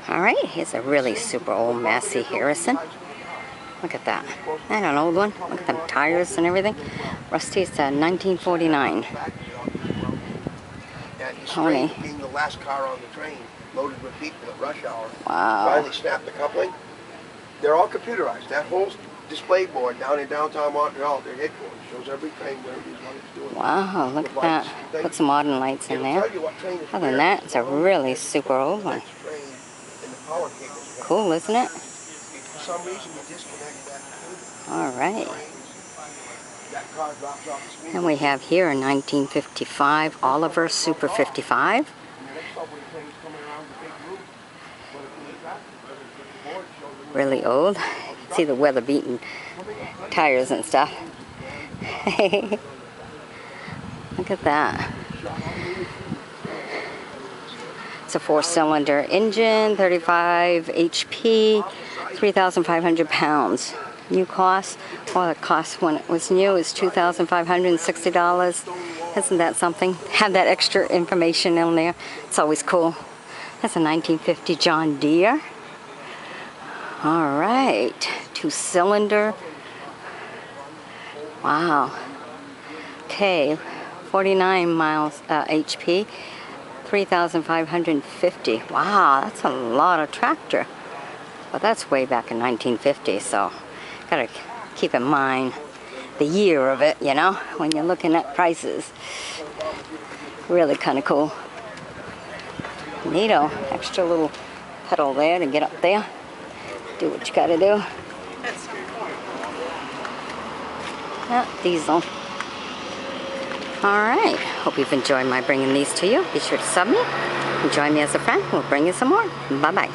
Alright, here's a really super old Massey Harrison. Look at that. And an old one. Look at them tires and everything. Rusty's 1949. Pony. Being the last car on the train, loaded with people at rush hour. Wow. Finally snapped the coupling. They're all computerized. That whole display board down in downtown Montreal, their headquarters, shows every train where it is, what it's doing. Wow, look at that. Put some modern lights in there. Other than that, it's a really super old one. Cool, isn't it? For some reason, you disconnect that. Alright. And we have here a 1955 Oliver Super 55. Really old. You can see the weather-beaten tires and stuff. Look at that. It's a 4-cylinder engine, 35 HP, 3,500 pounds. New cost, well, it cost when it was new is $2,560. Isn't that something? Have that extra information in there. It's always cool. That's a 1950 John Deere. All right, 2-cylinder. Wow. Okay, 49 miles HP, 3,550. Wow, that's a lot of tractor. But that's way back in 1950, so gotta keep in mind the year of it, you know, when you're looking at prices. Really kind of cool. Neato. Extra little pedal there to get up there. Do what you gotta do. Diesel. Alright, hope you've enjoyed my bringing these to you. Be sure to sub me and join me as a friend. We'll bring you some more. Bye-bye.